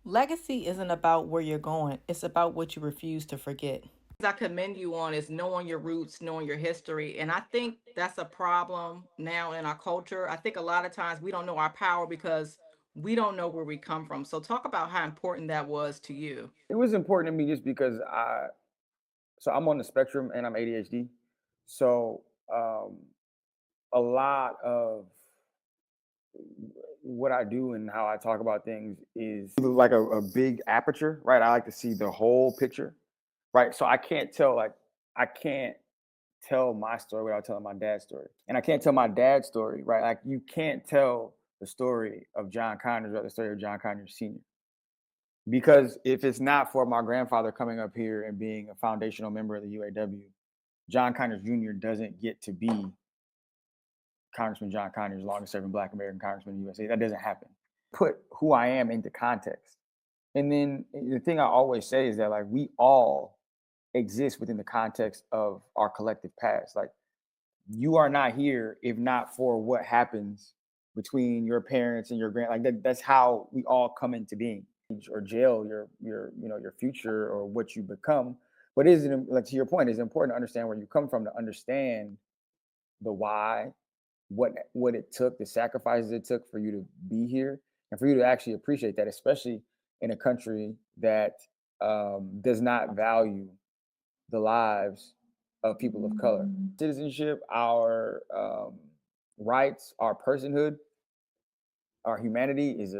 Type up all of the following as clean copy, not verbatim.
Legacy isn't about where you're going, it's about what you refuse to forget. I commend you on is knowing your roots, knowing your history. And I think that's a problem now in our culture. I think a lot of times we don't know our power because we don't know where we come from. So talk about how important that was to you. It was important to me just because I'm on the spectrum and I'm ADHD. So a lot of what I do and how I talk about things is like a big aperture, right? I like to see the whole picture, right? So I can't tell my story without telling my dad's story. And I can't tell my dad's story, right? Like you can't tell the story of John Conyers or the story of John Conyers Sr. Because if it's not for my grandfather coming up here and being a foundational member of the UAW, John Conyers Jr. doesn't get to be Congressman John Conyers, longest serving Black American congressman in the USA. That doesn't happen. Put who I am into context. And then the thing I always say is that like we all exist within the context of our collective past. Like you are not here if not for what happens between your parents and your like that's how we all come into being or jail your future or what you become. But isn't like to your point, it's important to understand where you come from to understand the why, what it took, the sacrifices it took for you to be here, and for you to actually appreciate that, especially in a country that does not value the lives of people of color. Citizenship, our rights, our personhood, our humanity is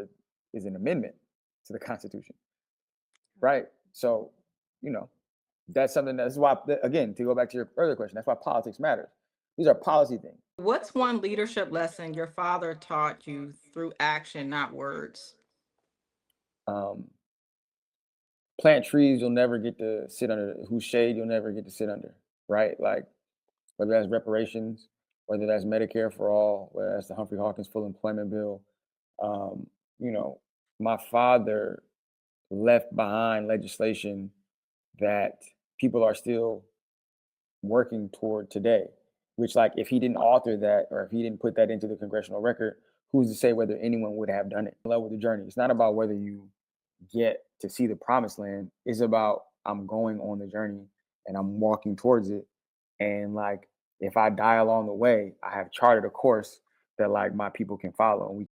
an amendment to the Constitution, right? So, you know, that's something that's why again to go back to your earlier question, that's why politics matters. These are policy things. What's one leadership lesson your father taught you through action, not words? Um, Plant trees you'll never get to sit under, whose shade you'll never get to sit under, right? Like whether that's reparations, whether that's Medicare for all, whether that's the Humphrey Hawkins full employment bill. Um, you know, my father left behind legislation that people are still working toward today. Which, like, if he didn't author that or if he didn't put that into the congressional record, who's to say whether anyone would have done it? Love with the journey. It's not about whether you get to see the promised land. It's about I'm going on the journey and I'm walking towards it. And like, if I die along the way, I have charted a course that like my people can follow. And we